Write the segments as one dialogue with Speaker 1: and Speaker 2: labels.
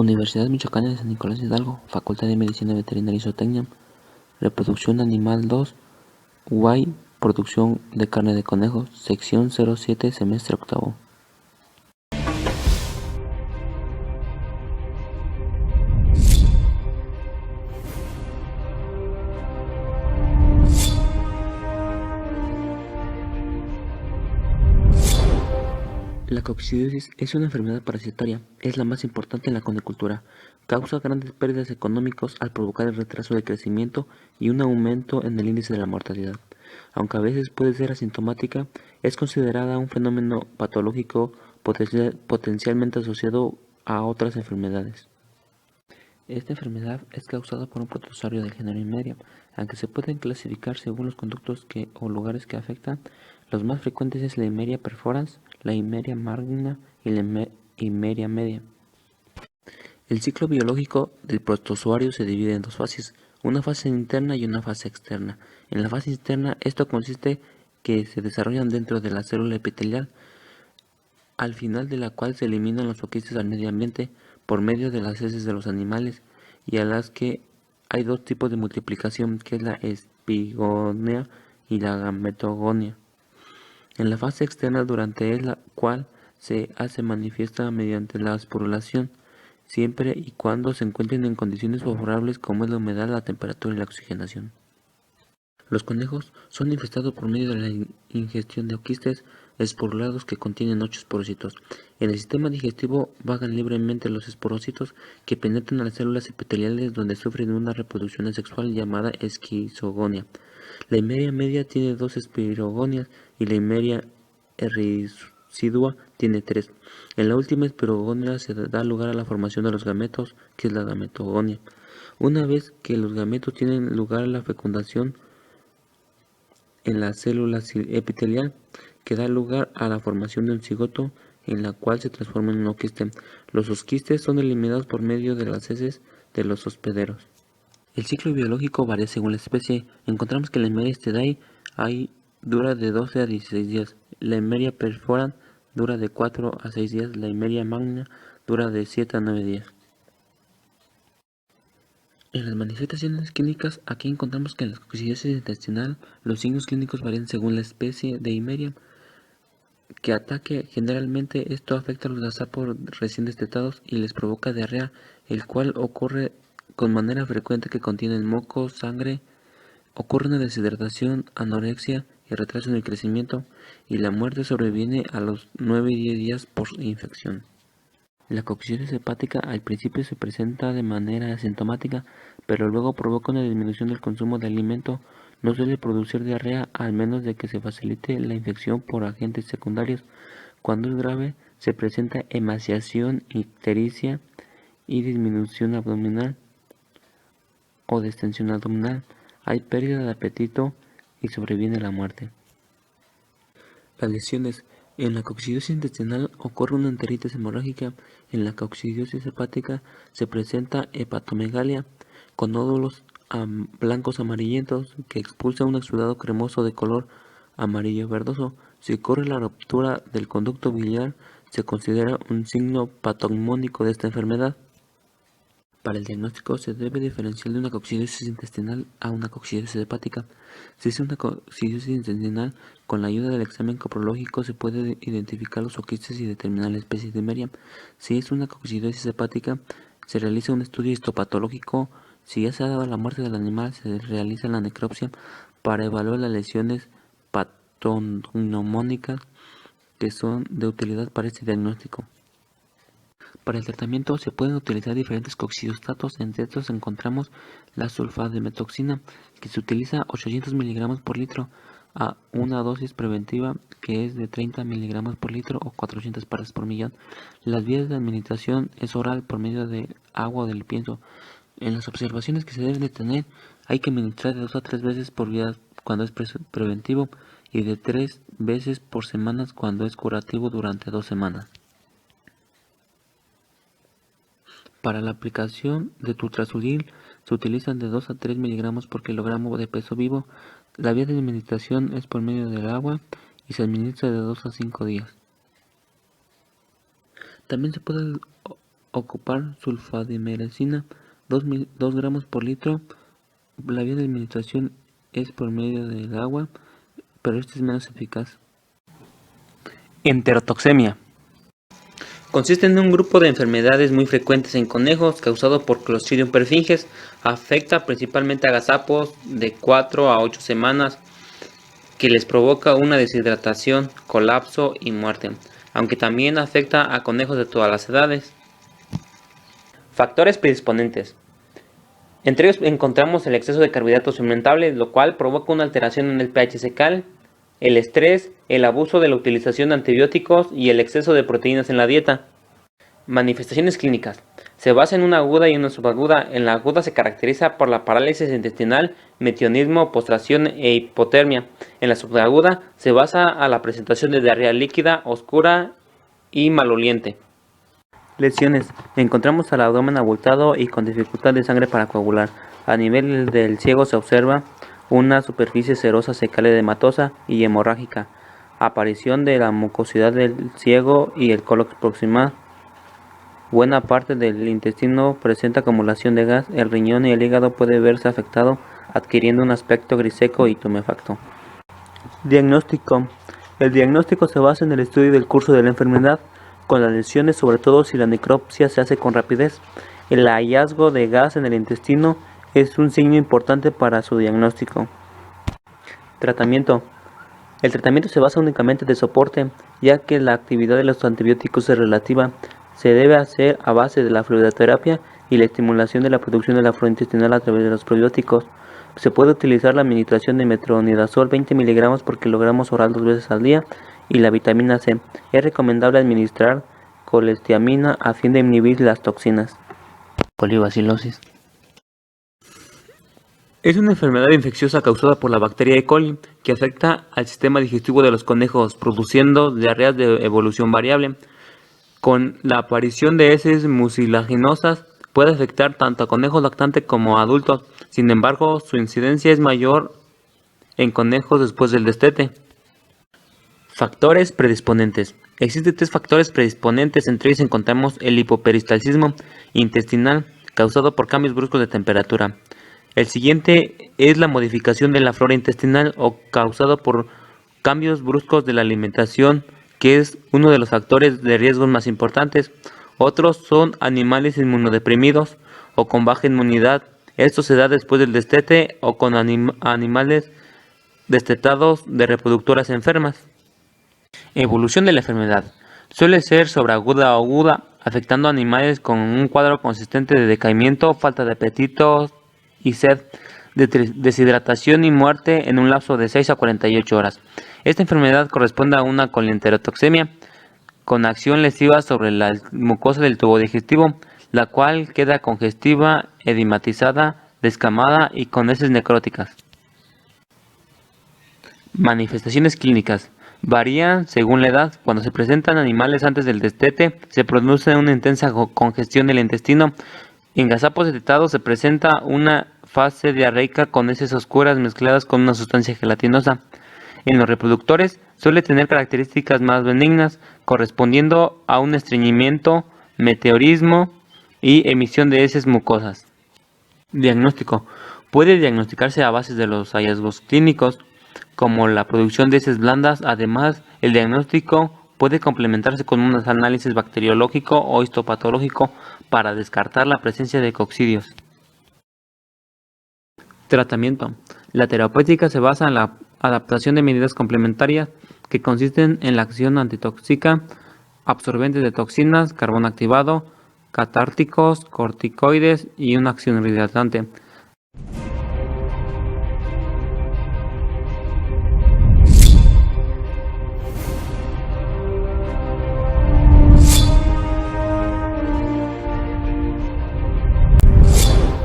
Speaker 1: Universidad Michoacana de San Nicolás Hidalgo, Facultad de Medicina Veterinaria y Zootecnia, Reproducción Animal 2, UAI, Producción de Carne de Conejo, Sección 07, Semestre Octavo. La coccidiosis es una enfermedad parasitaria, es la más importante en la conicultura. Causa grandes pérdidas económicas al provocar el retraso de crecimiento y un aumento en el índice de la mortalidad. Aunque a veces puede ser asintomática, es considerada un fenómeno patológico potencialmente asociado a otras enfermedades. Esta enfermedad es causada por un protozoario del género Imeria, aunque se pueden clasificar según los conductos o lugares que afectan. Los más frecuentes es la Imeria perforans, la Imeria magna y la Imeria media. El ciclo biológico del protozoario se divide en dos fases, una fase interna y una fase externa. En la fase interna, esto consiste que se desarrollan dentro de la célula epitelial, al final de la cual se eliminan los oquistes al medio ambiente por medio de las heces de los animales, y a las que hay dos tipos de multiplicación, que es la espigonia y la gametogonia. En la fase externa, durante la cual se hace manifiesta mediante la esporulación, siempre y cuando se encuentren en condiciones favorables como es la humedad, la temperatura y la oxigenación. Los conejos son infestados por medio de la ingestión de oquistes esporulados que contienen 8 esporocitos. En el sistema digestivo vagan libremente los esporocitos que penetran a las células epiteliales donde sufren una reproducción asexual llamada esquizogonia. La Imeria media tiene 2 espirogonias y la Imeria residua tiene 3. En la última espirogonia se da lugar a la formación de los gametos, que es la gametogonia. Una vez que los gametos tienen lugar a la fecundación en la célula epitelial, que da lugar a la formación de un cigoto, en la cual se transforma en un oquiste. Los oquistes son eliminados por medio de las heces de los hospederos. El ciclo biológico varía según la especie. Encontramos que la Imeria steadyii dura de 12 a 16 días, la Imeria perforans dura de 4 a 6 días, la Imeria magna dura de 7 a 9 días. En las manifestaciones clínicas, aquí encontramos que en la coccidiosis intestinal los signos clínicos varían según la especie de Imeria que ataque. Generalmente esto afecta a los gazapos recién destetados y les provoca diarrea, el cual ocurre con manera frecuente que contienen moco, sangre. Ocurre una deshidratación, anorexia y retraso en el crecimiento, y la muerte sobreviene a los 9 y 10 días por infección. La coccidiosis hepática al principio se presenta de manera asintomática, pero luego provoca una disminución del consumo de alimento. No suele producir diarrea, al menos de que se facilite la infección por agentes secundarios. Cuando es grave, se presenta emaciación, ictericia y disminución abdominal o distensión abdominal. Hay pérdida de apetito y sobreviene la muerte. Las lesiones. En la coccidiosis intestinal ocurre una enteritis hemorrágica. En la coccidiosis hepática se presenta hepatomegalia con nódulos blancos amarillentos que expulsa un exudado cremoso de color amarillo verdoso. Si ocurre la ruptura del conducto biliar, se considera un signo patognomónico de esta enfermedad. Para el diagnóstico se debe diferenciar de una coccidiosis intestinal a una coccidiosis hepática. Si es una coccidiosis intestinal, con la ayuda del examen coprológico se puede identificar los oquistes y determinar la especie de Imeria. Si es una coccidiosis hepática, se realiza un estudio histopatológico. Si ya se ha dado la muerte del animal, se realiza la necropsia para evaluar las lesiones patognomónicas que son de utilidad para este diagnóstico. Para el tratamiento se pueden utilizar diferentes coccidiostatos. Entre estos encontramos la sulfadimetoxina, que se utiliza 800 mg por litro a una dosis preventiva que es de 30 mg por litro o 400 partes por millón. Las vías de administración es oral por medio de agua o del pienso. En las observaciones que se deben de tener, hay que administrar de 2 a 3 veces por día cuando es preventivo y de 3 veces por semana cuando es curativo durante 2 semanas. Para la aplicación de Trazodil se utilizan de 2 a 3 mg por kilogramo de peso vivo. La vía de administración es por medio del agua y se administra de 2 a 5 días. También se puede ocupar sulfadimerecina 2 gramos por litro. La vía de administración es por medio del agua, pero este es menos eficaz. Enterotoxemia. Consiste en un grupo de enfermedades muy frecuentes en conejos causado por Clostridium perfringens. Afecta principalmente a gazapos de 4 a 8 semanas, que les provoca una deshidratación, colapso y muerte, aunque también afecta a conejos de todas las edades. Factores predisponentes. Entre ellos encontramos el exceso de carbohidratos fermentables, lo cual provoca una alteración en el pH fecal, el estrés, el abuso de la utilización de antibióticos y el exceso de proteínas en la dieta. Manifestaciones clínicas. Se basa en una aguda y una subaguda. En la aguda se caracteriza por la parálisis intestinal, metionismo, postración e hipotermia. En la subaguda se basa a la presentación de diarrea líquida, oscura y maloliente. Lesiones. Encontramos al abdomen abultado y con dificultad de sangre para coagular. A nivel del ciego se observa una superficie serosa secal edematosa y hemorrágica. Aparición de la mucosidad del ciego y el cólex proximal. Buena parte del intestino presenta acumulación de gas. El riñón y el hígado puede verse afectado, adquiriendo un aspecto griseco y tumefacto. Diagnóstico. El diagnóstico se basa en el estudio del curso de la enfermedad, con las lesiones, sobre todo si la necropsia se hace con rapidez. El hallazgo de gas en el intestino es un signo importante para su diagnóstico. Tratamiento. El tratamiento se basa únicamente de soporte, ya que la actividad de los antibióticos es relativa. Se debe hacer a base de la fluidoterapia y la estimulación de la producción de la flora intestinal a través de los probióticos. Se puede utilizar la administración de metronidazol 20 mg por kilogramo oral 2 veces al día y la vitamina C. Es recomendable administrar colestiamina a fin de inhibir las toxinas. Colibacilosis. Es una enfermedad infecciosa causada por la bacteria E. coli que afecta al sistema digestivo de los conejos, produciendo diarreas de evolución variable. Con la aparición de heces mucilaginosas puede afectar tanto a conejos lactantes como a adultos. Sin embargo, su incidencia es mayor en conejos después del destete. Factores predisponentes. Existen 3 factores predisponentes, entre ellos encontramos el hipoperistaltismo intestinal causado por cambios bruscos de temperatura. El siguiente es la modificación de la flora intestinal o causado por cambios bruscos de la alimentación, que es uno de los factores de riesgo más importantes. Otros son animales inmunodeprimidos o con baja inmunidad. Esto se da después del destete o con animales destetados de reproductoras enfermas. Evolución de la enfermedad. Suele ser sobreaguda o aguda, afectando a animales con un cuadro consistente de decaimiento, falta de apetito y sed, deshidratación y muerte en un lapso de 6 a 48 horas. Esta enfermedad corresponde a una colenterotoxemia con acción lesiva sobre la mucosa del tubo digestivo, la cual queda congestiva, edematizada, descamada y con heces necróticas. Manifestaciones clínicas. Varían según la edad. Cuando se presentan animales antes del destete, se produce una intensa congestión del intestino. En gazapos destetados se presenta una fase diarreica con heces oscuras mezcladas con una sustancia gelatinosa. En los reproductores suele tener características más benignas, correspondiendo a un estreñimiento, meteorismo y emisión de heces mucosas. Diagnóstico. Puede diagnosticarse a base de los hallazgos clínicos, como la producción de heces blandas. Además, el diagnóstico puede complementarse con un análisis bacteriológico o histopatológico para descartar la presencia de coccidios. Tratamiento. La terapéutica se basa en la adaptación de medidas complementarias que consisten en la acción antitóxica, absorbentes de toxinas, carbón activado, catárticos, corticoides y una acción hidratante.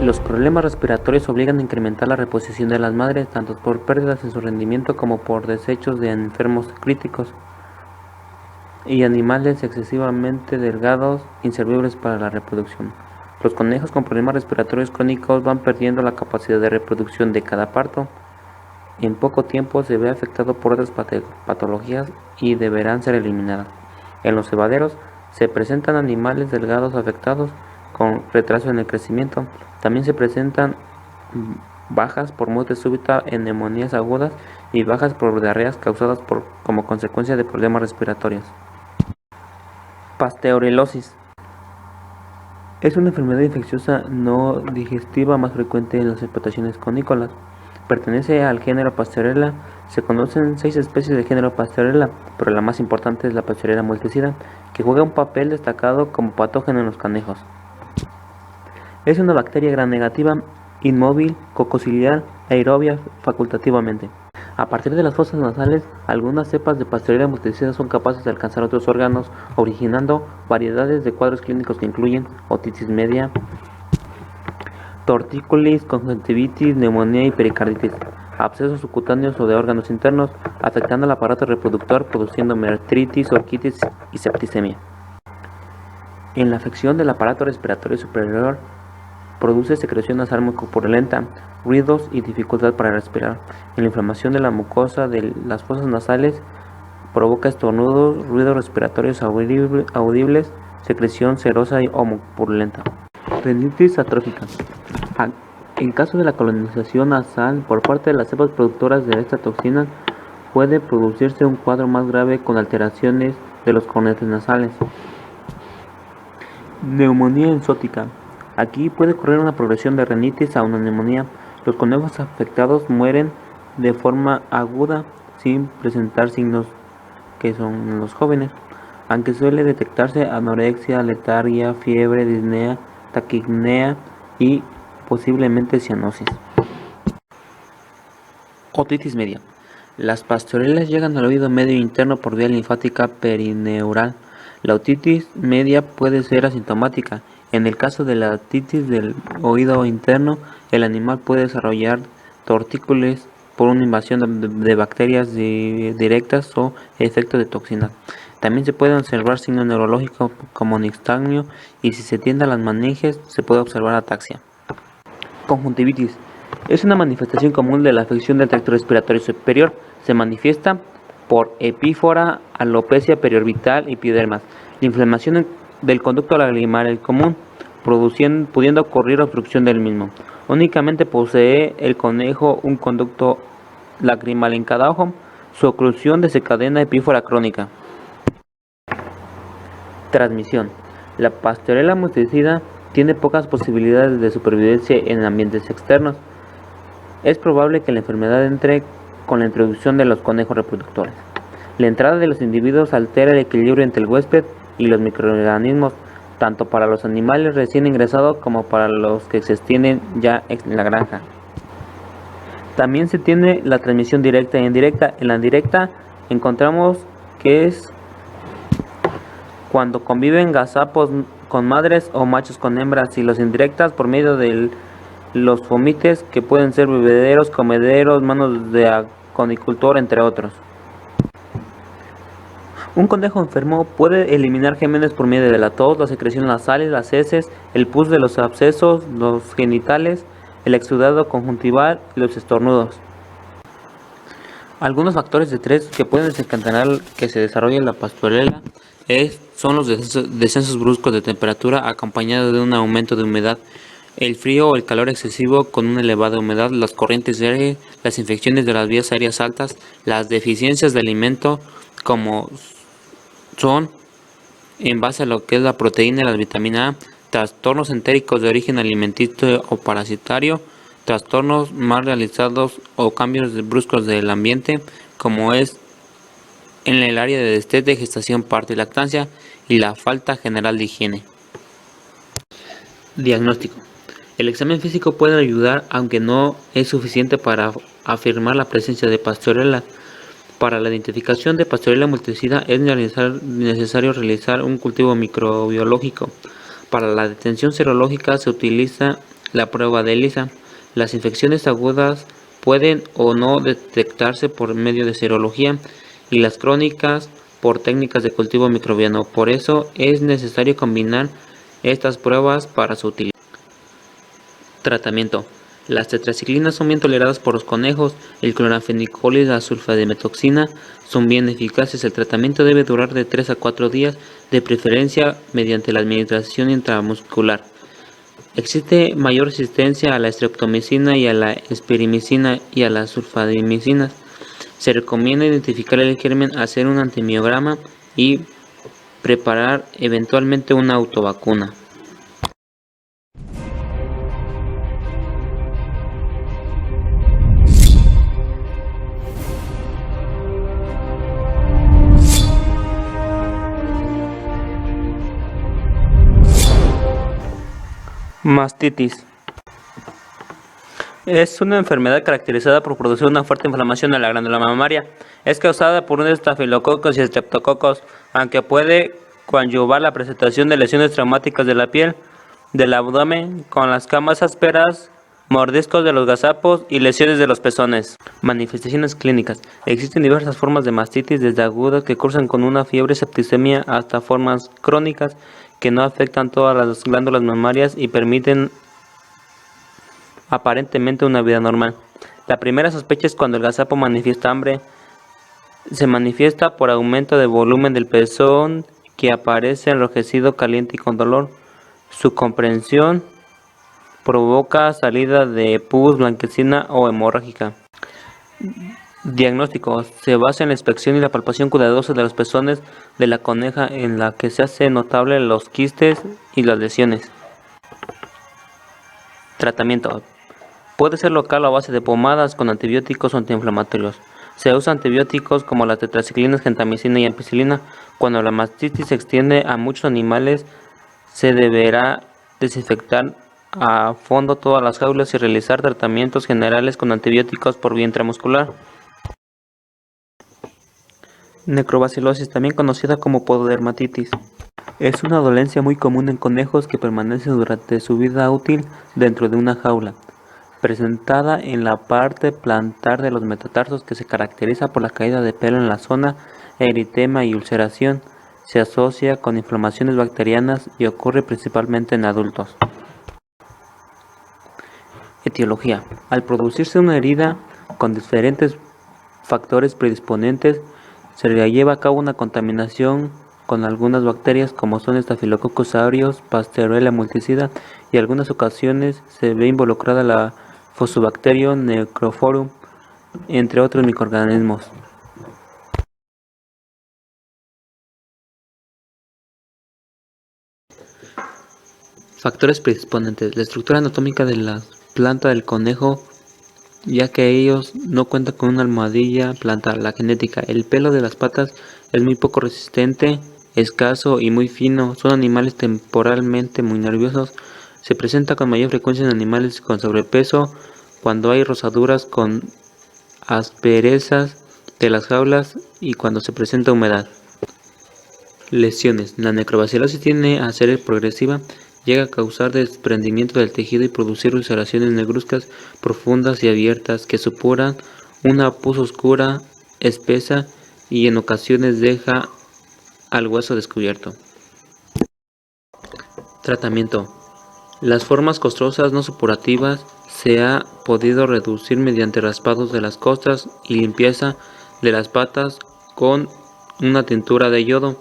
Speaker 1: Los problemas respiratorios obligan a incrementar la reposición de las madres, tanto por pérdidas en su rendimiento como por desechos de enfermos críticos y animales excesivamente delgados, inservibles para la reproducción. Los conejos con problemas respiratorios crónicos van perdiendo la capacidad de reproducción de cada parto. En poco tiempo se ve afectado por otras patologías y deberán ser eliminadas. En los cebaderos Se presentan animales delgados afectados con retraso en el crecimiento. También se presentan bajas por muerte súbita en neumonías agudas y bajas por diarreas causadas como consecuencia de problemas respiratorios. Pasteurilosis. Es una enfermedad infecciosa no digestiva más frecuente en las explotaciones conícolas. Pertenece al género Pasteurella. Se conocen 6 especies del género Pasteurella, pero la más importante es la Pasteurella multicida, que juega un papel destacado como patógeno en los conejos. Es una bacteria gram negativa, inmóvil, cocociliar, aerobia facultativamente. A partir de las fosas nasales, algunas cepas de Pasteurella multicida son capaces de alcanzar otros órganos, originando variedades de cuadros clínicos que incluyen otitis media, tortícolis, conjuntivitis, neumonía y pericarditis, abscesos subcutáneos o de órganos internos, afectando al aparato reproductor, produciendo metritis, orquitis y septicemia. En la afección del aparato respiratorio superior, produce secreción nasal mucopurulenta, ruidos y dificultad para respirar. En la inflamación de la mucosa de las fosas nasales, provoca estornudos, ruidos respiratorios audibles, secreción serosa o mucopurulenta. Rinitis atrófica. En caso de la colonización nasal por parte de las cepas productoras de esta toxina, puede producirse un cuadro más grave con alteraciones de los cornetes nasales. Neumonía enzótica. Aquí puede ocurrir una progresión de rinitis a una neumonía. Los conejos afectados mueren de forma aguda sin presentar signos que son los jóvenes, aunque suele detectarse anorexia, letargia, fiebre, disnea, taquipnea y posiblemente cianosis. Otitis media. Las pasteurellas llegan al oído medio interno por vía linfática perineural. La otitis media puede ser asintomática. En el caso de la otitis del oído interno, el animal puede desarrollar tortícolis por una invasión de bacterias directas o efecto de toxina. También se pueden observar signos neurológicos como nixtamio y si se tiende a las meninges se puede observar ataxia. Conjuntivitis. Es una manifestación común de la afección del tracto respiratorio superior. Se manifiesta por epífora, alopecia periorbital y epidermas. La inflamación del conducto lagrimal común, pudiendo ocurrir obstrucción del mismo. Únicamente posee el conejo un conducto lacrimal en cada ojo. Su oclusión desencadena epífora crónica. Transmisión. La Pasteurella multicida tiene pocas posibilidades de supervivencia en ambientes externos. Es probable que la enfermedad entre con la introducción de los conejos reproductores. La entrada de los individuos altera el equilibrio entre el huésped y los microorganismos, tanto para los animales recién ingresados como para los que se extienden ya en la granja. También se tiene la transmisión directa e indirecta. En la directa encontramos que es cuando conviven gazapos con madres o machos con hembras, y los indirectas por medio de los fomites, que pueden ser bebederos, comederos, manos de conicultor, entre otros. Un conejo enfermo puede eliminar gérmenes por medio de la tos, la secreción nasales, las heces, el pus de los abscesos, los genitales, el exudado conjuntival y los estornudos. Algunos factores de estrés que pueden desencadenar que se desarrolle la pasteurella son los descensos bruscos de temperatura acompañados de un aumento de humedad, el frío o el calor excesivo con una elevada humedad, las corrientes de aire, las infecciones de las vías aéreas altas, las deficiencias de alimento como son en base a lo que es la proteína y la vitamina A, trastornos entéricos de origen alimenticio o parasitario, trastornos mal realizados o cambios bruscos del ambiente, como es en el área de destete, gestación, parto y lactancia, y la falta general de higiene. Diagnóstico. El examen físico puede ayudar, aunque no es suficiente para afirmar la presencia de Pasteurella. Para la identificación de Pasteurella multicida es necesario realizar un cultivo microbiológico. Para la detención serológica se utiliza la prueba de ELISA. Las infecciones agudas pueden o no detectarse por medio de serología y las crónicas por técnicas de cultivo microbiano. Por eso es necesario combinar estas pruebas para su utilidad. Tratamiento. Las tetraciclinas son bien toleradas por los conejos, el cloranfenicol y la sulfadimetoxina son bien eficaces. El tratamiento debe durar de 3 a 4 días, de preferencia mediante la administración intramuscular. Existe mayor resistencia a la streptomicina y a la espirimicina y a las sulfadimicinas. Se recomienda identificar el germen, hacer un antimiograma y preparar eventualmente una autovacuna. Mastitis. Es una enfermedad caracterizada por producir una fuerte inflamación en la glándula mamaria. Es causada por un estafilococos y estreptococos, aunque puede coadyuvar la presentación de lesiones traumáticas de la piel, del abdomen, con las camas ásperas, mordiscos de los gazapos y lesiones de los pezones. Manifestaciones clínicas. Existen diversas formas de mastitis, desde agudas que cursan con una fiebre septicemia hasta formas crónicas que no afectan todas las glándulas mamarias y permiten aparentemente una vida normal. La primera sospecha es cuando el gazapo manifiesta hambre. Se manifiesta por aumento de volumen del pezón que aparece enrojecido, caliente y con dolor. Su comprensión provoca salida de pus blanquecina o hemorrágica. Diagnóstico. Se basa en la inspección y la palpación cuidadosa de los pezones de la coneja, en la que se hace notable los quistes y las lesiones. Tratamiento. Puede ser local o a base de pomadas con antibióticos o antiinflamatorios. Se usan antibióticos como las tetraciclinas, gentamicina y ampicilina. Cuando la mastitis se extiende a muchos animales, se deberá desinfectar a fondo todas las jaulas y realizar tratamientos generales con antibióticos por vía intramuscular. Necrobacilosis, también conocida como pododermatitis. Es una dolencia muy común en conejos que permanece durante su vida útil dentro de una jaula, presentada en la parte plantar de los metatarsos, que se caracteriza por la caída de pelo en la zona, eritema y ulceración. Se asocia con inflamaciones bacterianas y ocurre principalmente en adultos. Etiología. Al producirse una herida con diferentes factores predisponentes, se le lleva a cabo una contaminación con algunas bacterias como son Staphylococcus aureus, Pasteurella multicida, y en algunas ocasiones se ve involucrada la Fusobacterium necrophorum, entre otros microorganismos. Factores predisponentes. La estructura anatómica de la planta del conejo, ya que ellos no cuentan con una almohadilla plantar. La genética. El pelo de las patas es muy poco resistente, escaso y muy fino. Son animales temporalmente muy nerviosos. Se presenta con mayor frecuencia en animales con sobrepeso, cuando hay rozaduras con asperezas de las jaulas y cuando se presenta humedad. Lesiones. La necrobacilosis tiende a ser progresiva. Llega a causar desprendimiento del tejido y producir ulceraciones negruzcas profundas y abiertas que supuran una pus oscura, espesa, y en ocasiones deja al hueso descubierto. Tratamiento. Las formas costrosas no supurativas se ha podido reducir mediante raspados de las costras y limpieza de las patas con una tintura de yodo.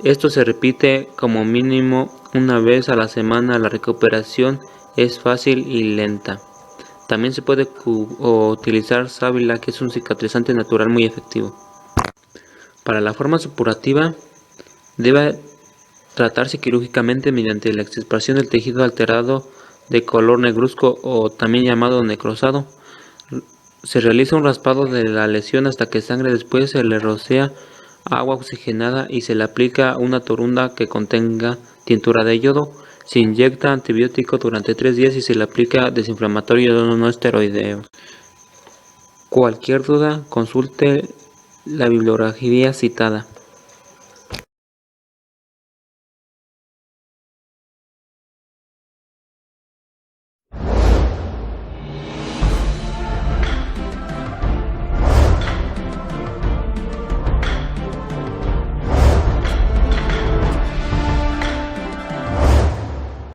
Speaker 1: Esto se repite como mínimo una vez a la semana. La recuperación es fácil y lenta. También se puede utilizar sábila, que es un cicatrizante natural muy efectivo. Para la forma supurativa, debe tratarse quirúrgicamente mediante la extirpación del tejido alterado de color negruzco o también llamado necrosado. Se realiza un raspado de la lesión hasta que sangre. Después se le rocea agua oxigenada y se le aplica una torunda que contenga tintura de yodo. Se inyecta antibiótico durante 3 días y se le aplica desinflamatorio no esteroideo. Cualquier duda, consulte la bibliografía citada.